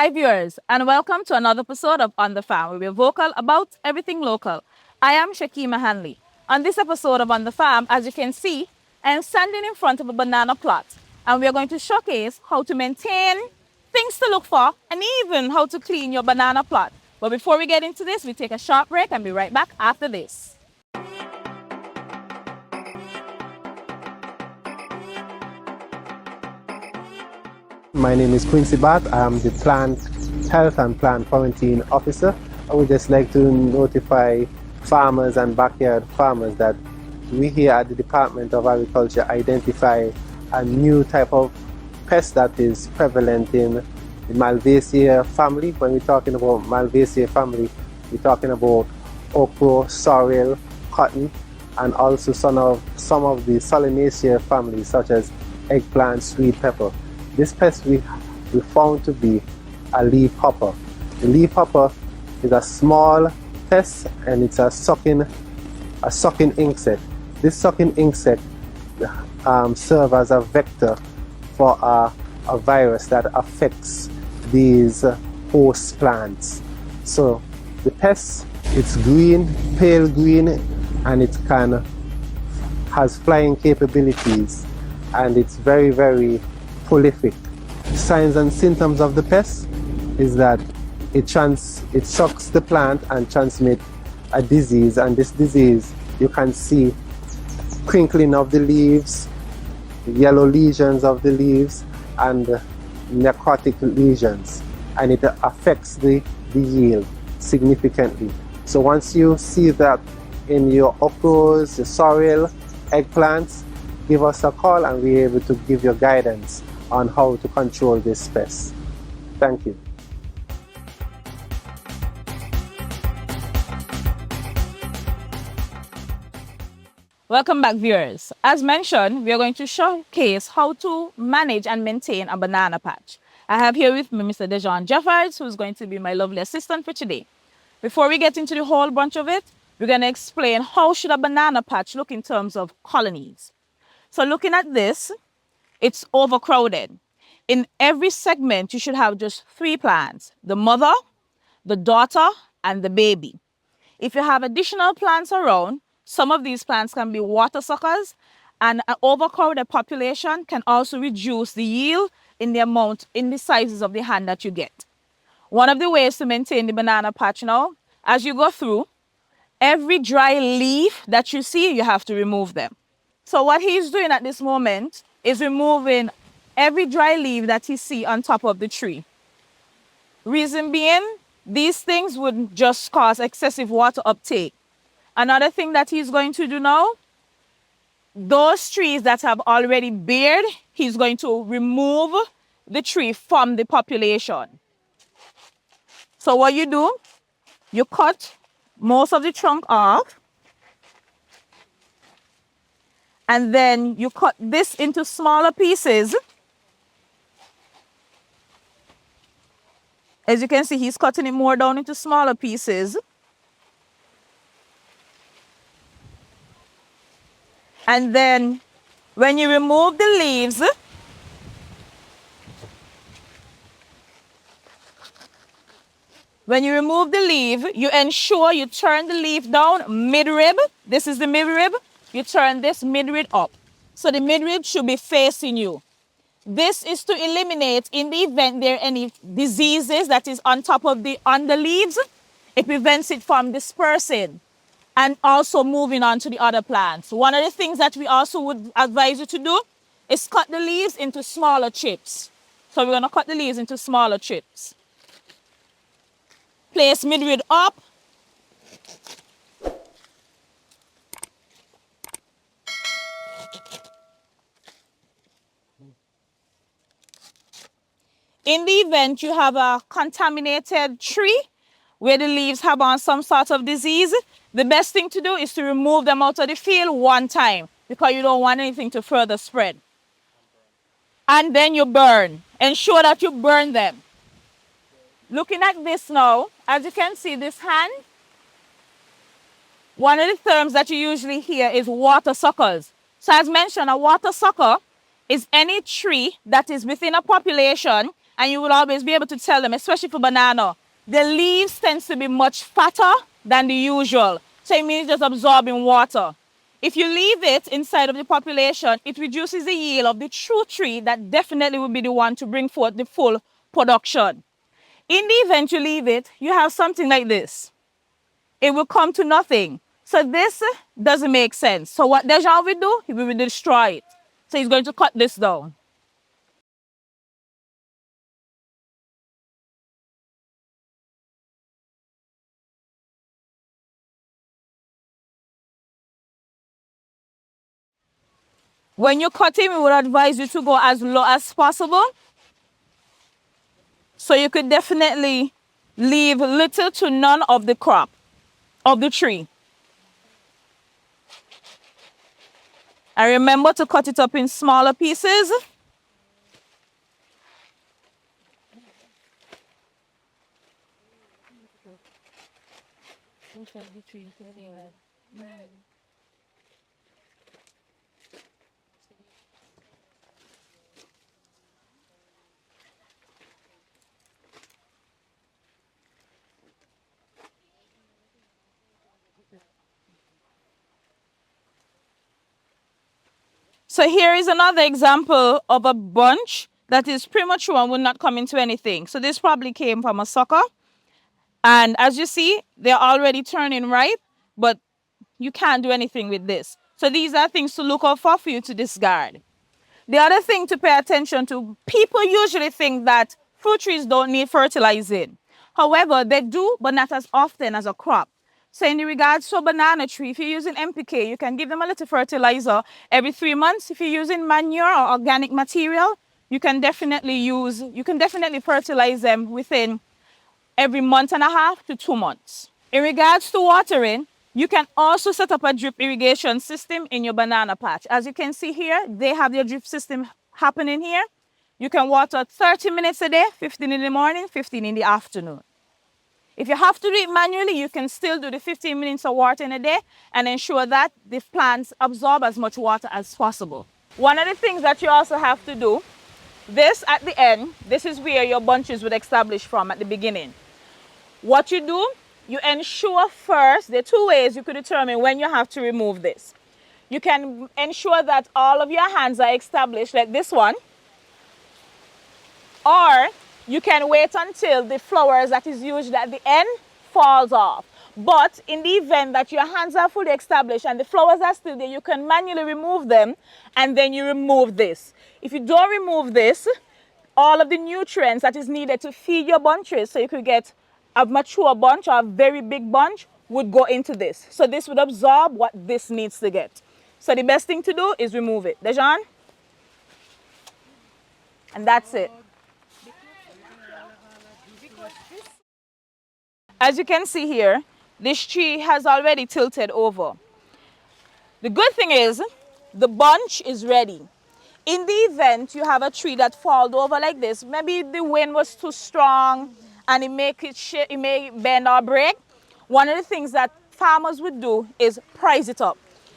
Hi viewers, and welcome to another episode of On the Farm, where we're vocal about everything local. I am Shakima Hanley. On this episode of On the Farm, as you can see, I am standing in front of a banana plot, and we are going to showcase how to maintain, things to look for, and even how to clean your banana plot. But before we get into this, we take a short break and be right back after this. My name is Quincy Bat. I'm the Plant Health and Plant Quarantine Officer. I would just like to notify farmers and backyard farmers that we here at the Department of Agriculture identify a new type of pest that is prevalent in the Malvaceae family. When we're talking about Malvaceae family, we're talking about okra, sorrel, cotton, and also some of the Solanaceae families such as eggplant, sweet pepper. This pest we found to be a leaf hopper. The leaf hopper is a small pest and it's a sucking insect. This sucking insect serves as a vector for a virus that affects these host plants. So the pest, it's green, pale green, and it has flying capabilities, and it's very, very prolific. Signs and symptoms of the pest is that it sucks the plant and transmits a disease, and this disease you can see crinkling of the leaves, yellow lesions of the leaves, and necrotic lesions, and it affects the yield significantly. So once you see that in your okras, your sorrel, eggplants, give us a call and we're able to give you guidance on how to control this pest. Thank you. Welcome back, viewers. As mentioned, we are going to showcase how to manage and maintain a banana patch. I have here with me Mr. Dejan Jeffords, who is going to be my lovely assistant for today. Before we get into the whole bunch of it, we're going to explain how should a banana patch look in terms of colonies. So looking at this, it's overcrowded. In every segment, you should have just 3 plants: the mother, the daughter, and the baby. If you have additional plants around, some of these plants can be water suckers, and an overcrowded population can also reduce the yield in the sizes of the hand that you get. One of the ways to maintain the banana patch now, as you go through, every dry leaf that you see, you have to remove them. So what he's doing at this moment is removing every dry leaf that he sees on top of the tree. Reason being, these things would just cause excessive water uptake. Another thing that he's going to do now, those trees that have already bared, he's going to remove the tree from the population. So what you do, you cut most of the trunk off, and then you cut this into smaller pieces. As you can see, he's cutting it more down into smaller pieces. And then when you remove the leaves, you ensure you turn the leaf down mid-rib. This is the mid-rib. You turn this mid-rib up. So the mid-rib should be facing you. This is to eliminate, in the event there are any diseases that is on top of the underleaves, it prevents it from dispersing and also moving on to the other plants. One of the things that we also would advise you to do is cut the leaves into smaller chips. So we're going to cut the leaves into smaller chips. Place mid-rib up. In the event you have a contaminated tree where the leaves have on some sort of disease, the best thing to do is to remove them out of the field one time, because you don't want anything to further spread. And then you burn. Ensure that you burn them. Looking at this now, as you can see, this hand, one of the terms that you usually hear is water suckers. So as mentioned, a water sucker is any tree that is within a population and you will always be able to tell them, especially for banana, the leaves tends to be much fatter than the usual. So it means just absorbing water. If you leave it inside of the population, it reduces the yield of the true tree that definitely will be the one to bring forth the full production. In the event you leave it, you have something like this. It will come to nothing. So this doesn't make sense. So what Dejan will do, he will destroy it. So he's going to cut this down. When you cut him, we would advise you to go as low as possible. So you could definitely leave little to none of the crop, of the tree. And remember to cut it up in smaller pieces. So here is another example of a bunch that is premature and will not come into anything. So this probably came from a sucker. And as you see, they're already turning ripe, but you can't do anything with this. So these are things to look out for you to discard. The other thing to pay attention to, people usually think that fruit trees don't need fertilizing. However, they do, but not as often as a crop. So in regards to a banana tree, if you're using NPK, you can give them a little fertilizer every 3 months. If you're using manure or organic material, you can definitely fertilize them within every month and a half to 2 months. In regards to watering, you can also set up a drip irrigation system in your banana patch. As you can see here, they have their drip system happening here. You can water 30 minutes a day, 15 in the morning, 15 in the afternoon. If you have to do it manually, you can still do the 15 minutes of water in a day and ensure that the plants absorb as much water as possible. One of the things that you also have to do, this at the end, this is where your bunches would establish from at the beginning. What you do, you ensure first, there are 2 ways you could determine when you have to remove this. You can ensure that all of your hands are established like this one, or you can wait until the flowers that is usually at the end falls off. But in the event that your hands are fully established and the flowers are still there, you can manually remove them and then you remove this. If you don't remove this, all of the nutrients that is needed to feed your bunches so you could get a mature bunch or a very big bunch would go into this. So this would absorb what this needs to get. So the best thing to do is remove it. Dejan? And that's it. As you can see here, this tree has already tilted over. The good thing is the bunch is ready. In the event you have a tree that falls over like this, maybe the wind was too strong and it may bend or break, one of the things that farmers would do is price it up.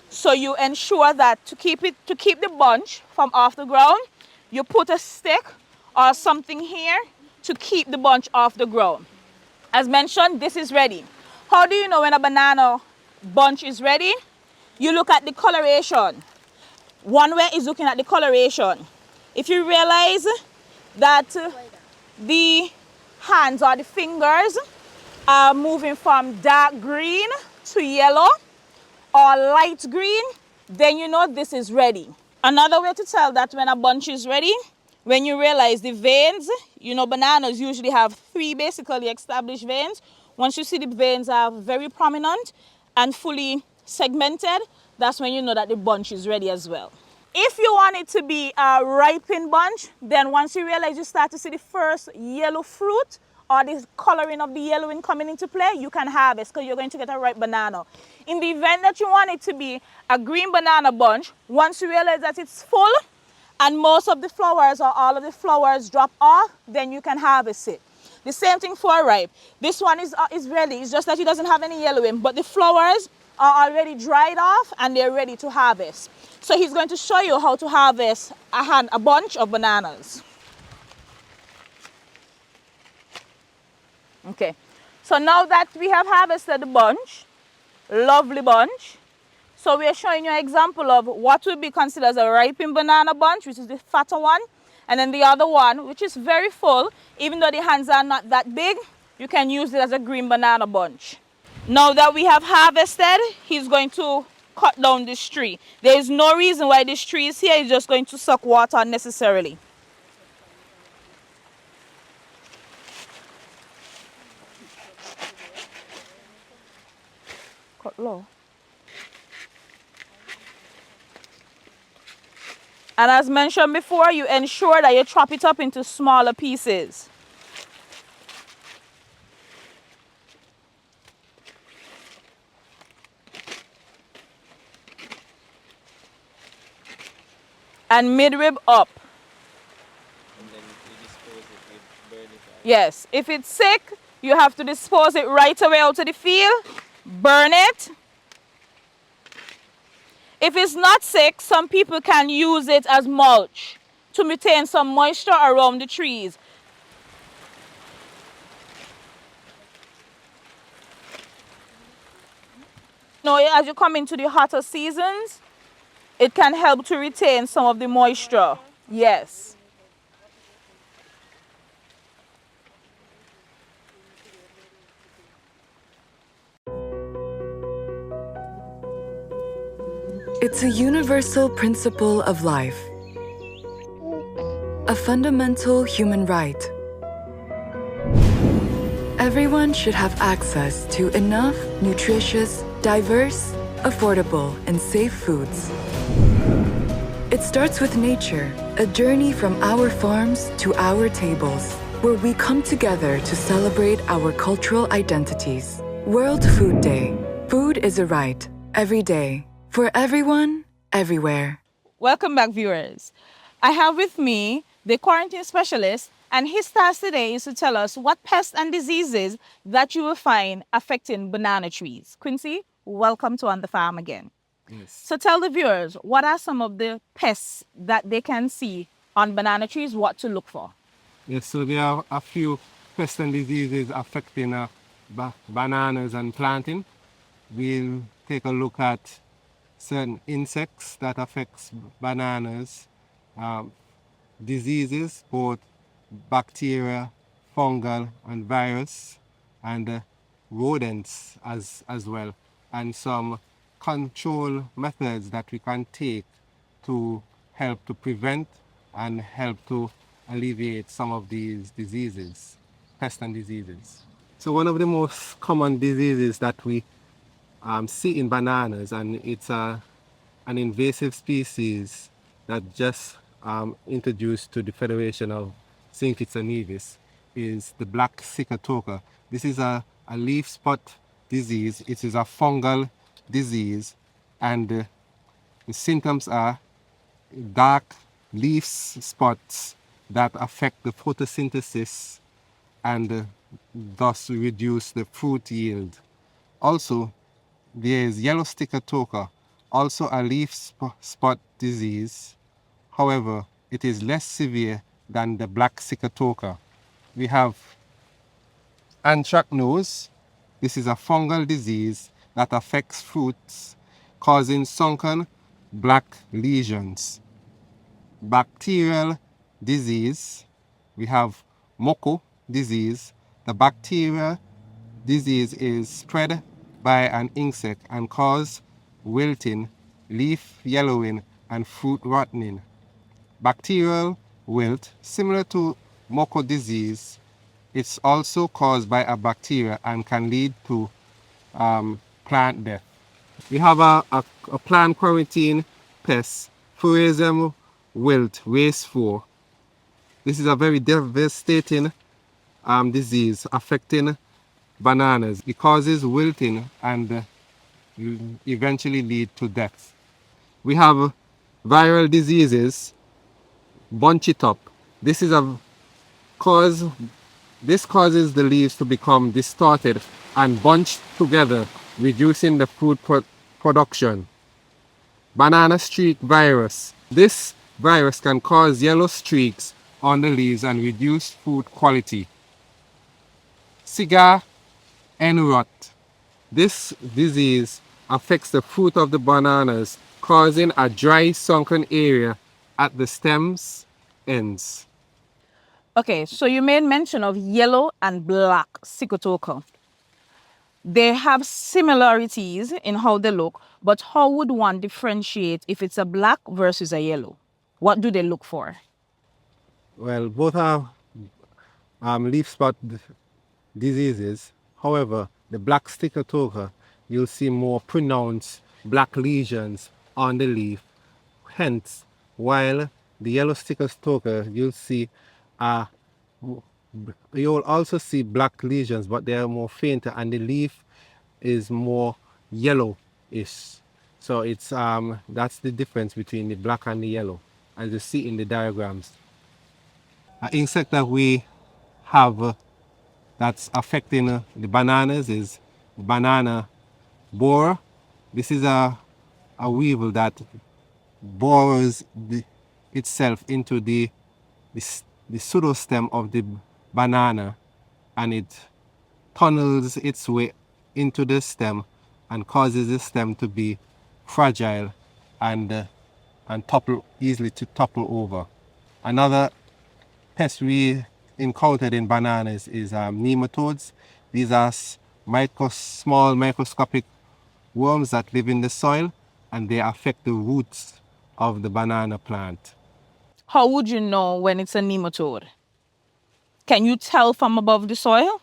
So you ensure that to keep the bunch from off the ground, you put a stick or something here to keep the bunch off the ground. As mentioned, this is ready. How do you know when a banana bunch is ready? You look at the coloration. One way is looking at the coloration. If you realize that the hands or the fingers are moving from dark green to yellow or light green, then you know this is ready. Another way to tell that when a bunch is ready, when you realize the veins, you know bananas usually have 3 basically established veins. Once you see the veins are very prominent and fully segmented, that's when you know that the bunch is ready as well. If you want it to be a ripened bunch, then once you realize you start to see the first yellow fruit or the coloring of the yellowing coming into play, you can harvest because you're going to get a ripe banana. In the event that you want it to be a green banana bunch, once you realize that it's full and most of the flowers or all of the flowers drop off, then you can harvest it. The same thing for ripe. This one is ready. It's just that it doesn't have any yellowing, but the flowers are already dried off and they're ready to harvest. So he's going to show you how to harvest a bunch of bananas. Okay. So now that we have harvested the bunch, lovely bunch, so we are showing you an example of what would be considered as a ripened banana bunch, which is the fatter one, and then the other one, which is very full. Even though the hands are not that big, you can use it as a green banana bunch. Now that we have harvested, he's going to cut down this tree. There is no reason why this tree is here. He's just going to suck water unnecessarily. Cut low. And as mentioned before, you ensure that you chop it up into smaller pieces. And midrib up. And then you dispose it with burn it out. Yes, if it's sick, you have to dispose it right away out of the field, burn it. If it's not sick, some people can use it as mulch to retain some moisture around the trees. Now, as you come into the hotter seasons, it can help to retain some of the moisture. Yes. It's a universal principle of life, a fundamental human right. Everyone should have access to enough nutritious, diverse, affordable, and safe foods. It starts with nature, a journey from our farms to our tables, where we come together to celebrate our cultural identities. World Food Day. Food is a right, every day, for everyone, everywhere. Welcome back, viewers. I have with me the quarantine specialist, and his task today is to tell us what pests and diseases that you will find affecting banana trees. Quincy, welcome to On the Farm again. Yes. So tell the viewers, what are some of the pests that they can see on banana trees, what to look for? Yes, so there are a few pests and diseases affecting bananas and planting. We'll take a look at certain insects that affects bananas, diseases, both bacteria, fungal and virus, and rodents as well, and some control methods that we can take to help to prevent and help to alleviate some of these diseases, pests and diseases. So one of the most common diseases that we see in bananas, and it's an invasive species that just introduced to the Federation of St. Kitts and Nevis, is the black cickatoka. This is a leaf spot disease. It is a fungal disease, and the symptoms are dark leaf spots that affect the photosynthesis and thus reduce the fruit yield. Also, there is yellow sticker toka, also a leaf spot disease. However, it is less severe than the black cickatoka. We have anthracnose. This is a fungal disease that affects fruits, causing sunken black lesions. Bacterial disease. We have moko disease. The bacteria disease is spread by an insect and cause wilting, leaf yellowing, and fruit rotting. Bacterial wilt, similar to moko disease, it's also caused by a bacteria and can lead to plant death. We have a plant quarantine pest, Fusarium wilt race 4. This is a very devastating disease affecting bananas. It causes wilting and will eventually lead to death. We have viral diseases, bunchy top. This is a cause. This causes the leaves to become distorted and bunched together, reducing the fruit production. Banana streak virus. This virus can cause yellow streaks on the leaves and reduce fruit quality. cigar end rot. This disease affects the fruit of the bananas, causing a dry, sunken area at the stems ends. Okay, so you made mention of yellow and black cicotoca. They have similarities in how they look, but how would one differentiate if it's a black versus a yellow? What do they look for? Well, both are leaf spot diseases. However, the black sticker toca, you'll see more pronounced black lesions on the leaf. Hence, while the yellow sticker toca, uh, you'll also see black lesions, but they are more fainter, and the leaf is more yellowish. So it's that's the difference between the black and the yellow, as you see in the diagrams. An insect that we have that's affecting the bananas is banana borer. This is a weevil that bores itself into the pseudostem of the banana, and it tunnels its way into the stem and causes the stem to be fragile and topple easily to topple over. Another pest we encountered in bananas is nematodes. These are small microscopic worms that live in the soil, and they affect the roots of the banana plant. How would you know when it's a nematode? Can you tell from above the soil?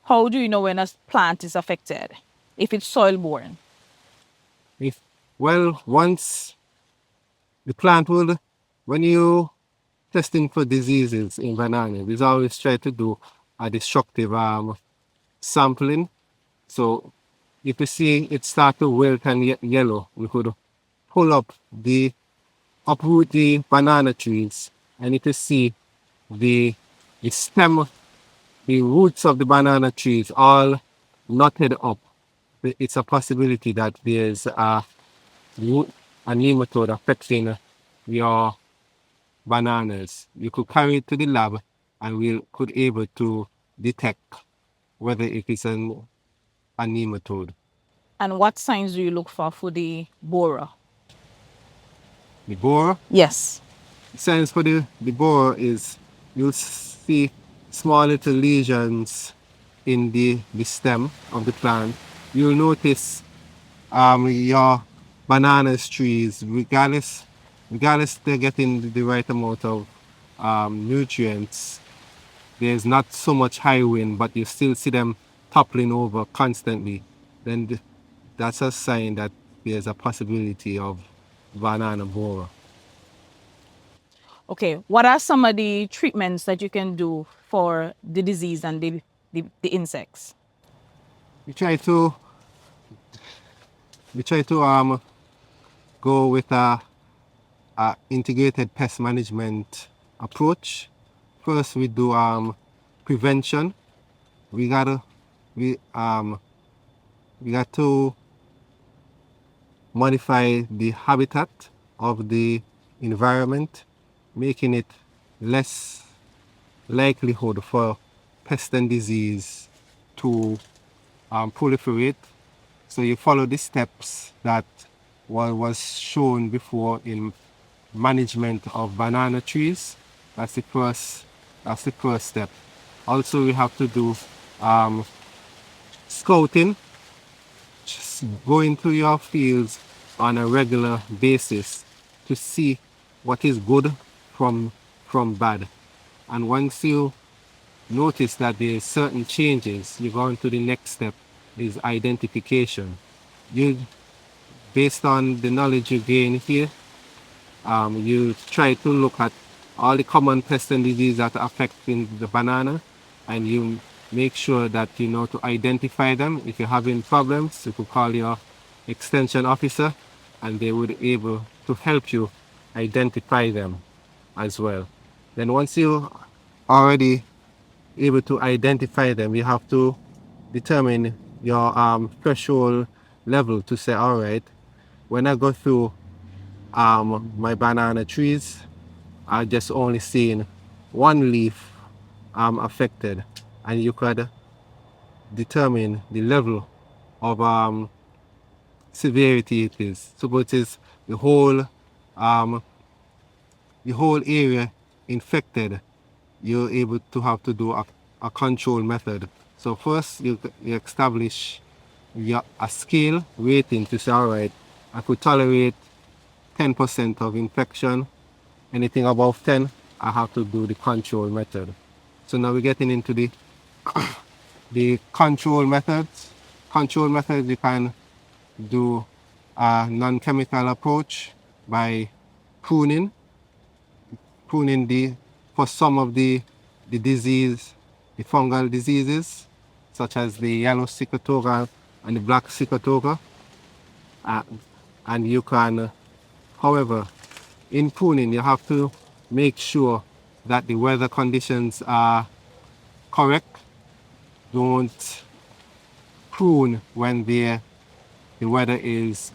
How do you know when a plant is affected if it's soil borne? If well, once the plant will, when you testing for diseases in bananas, we always try to do a destructive sampling. So if you see it start to wilt and yellow, we could pull up uproot the banana trees, and if you see the stem, the roots of the banana trees all knotted up, it's a possibility that there's a nematode affecting your bananas. You could carry it to the lab, and we could able to detect whether it is a nematode. And what signs do you look for the borer? The borer, Yes. signs for the borer is you'll see small little lesions in the stem of the plant. You'll notice your bananas trees, regardless they're getting the right amount of nutrients, there's not so much high wind, but you still see them toppling over constantly, then that's a sign that there's a possibility of banana borer. Okay, what are some of the treatments that you can do for the disease and the insects? We try to go with a integrated pest management approach. First, we do prevention. We gotta we we got to modify the habitat of the environment, making it less likelihood for pest and disease to proliferate. So you follow the steps that was shown before in management of banana trees. That's the first. That's the first step. Also, we have to do scouting. Just go into your fields on a regular basis to see what is good from bad. And once you notice that there's certain changes, you go on to the next step is identification. You, based on the knowledge you gain here, you try to look at all the common pests and diseases that are affecting the banana, and you make sure that you know to identify them. If you're having problems, you could call your extension officer, and they would be able to help you identify them as well. Then once you already able to identify them, you have to determine your threshold level to say, all right, when I go through my banana trees, I just only seen one leaf affected, and you could determine the level of severity it is. So it is um, the whole area infected, you're able to have to do a control method. So first you establish a scale rating to say, all right, I could tolerate 10% of infection. Anything above 10, I have to do the control method. So now we're getting into the control methods. Control methods, you can do a non-chemical approach by pruning, pruning for some of the disease, the fungal diseases, such as the yellow cicotoga and the black cicotoga. Uh, and you can, however, in pruning, you have to make sure that the weather conditions are correct. Don't prune when the weather is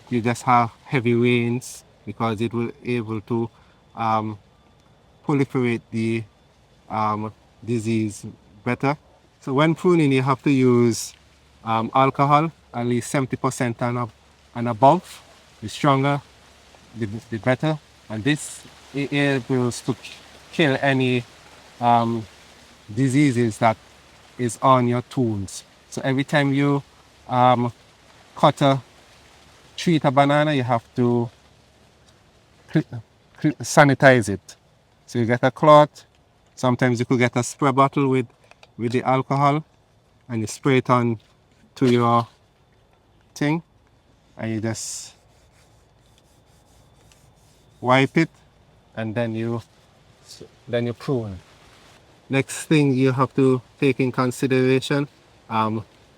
you just have heavy rains, because it will able to um, proliferate the disease better. So when pruning, you have to use alcohol, at least 70% and above. The stronger, the better. And this enables to kill any diseases that is on your tools. So every time you um, treat a banana, you have to sanitize it. So you get a cloth. Sometimes you could get a spray bottle with the alcohol, and you spray it on to your thing, and you just wipe it, and then you prune. Next thing you have to take in consideration,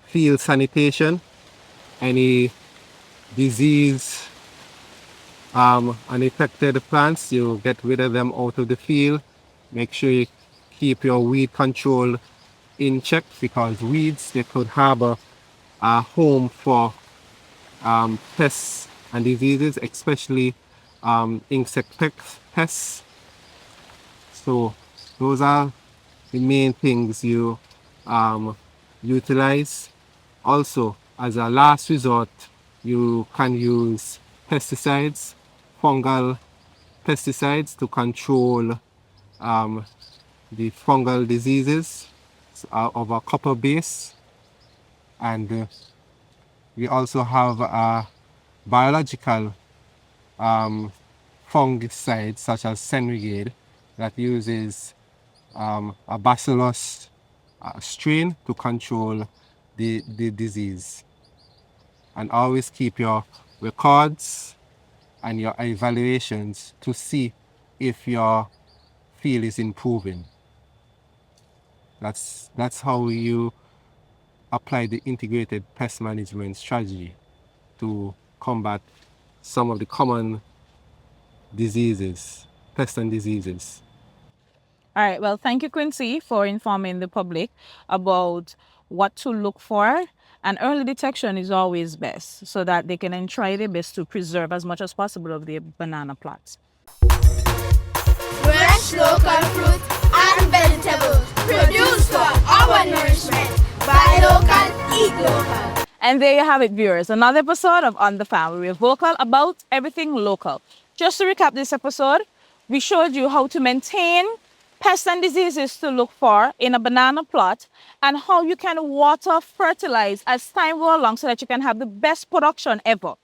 field sanitation. Any disease unaffected plants, you get rid of them out of the field. Make sure you keep your weed control in check, because weeds, they could harbor a home for pests and diseases, especially insect pests. So those are the main things you utilize. Also, as a last resort, you can use pesticides, fungal pesticides, to control the fungal diseases of a copper base. And we also have biological fungicides such as Senrigade, that uses a bacillus strain to control the disease. And always keep your records and your evaluations to see if your field is improving. That's how you apply the integrated pest management strategy to combat some of the common diseases, pests and diseases. All right. Well, thank you, Quincy, for informing the public about what to look for. And early detection is always best, so that they can try their best to preserve as much as possible of their banana plots. Fresh local fruit and vegetables produced for our nourishment. Buy local, eat local. And there you have it, viewers. Another episode of On the Farm. We're vocal about everything local. Just to recap this episode, we showed you how to maintain pests and diseases to look for in a banana plot, and how you can water, fertilize as time goes along, so that you can have the best production ever.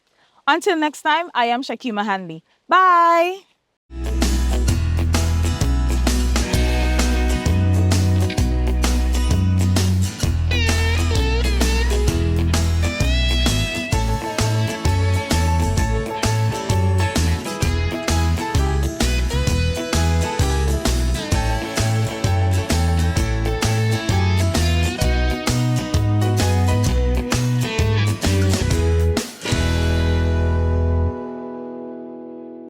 Until next time, I am Shakima Hanley. Bye.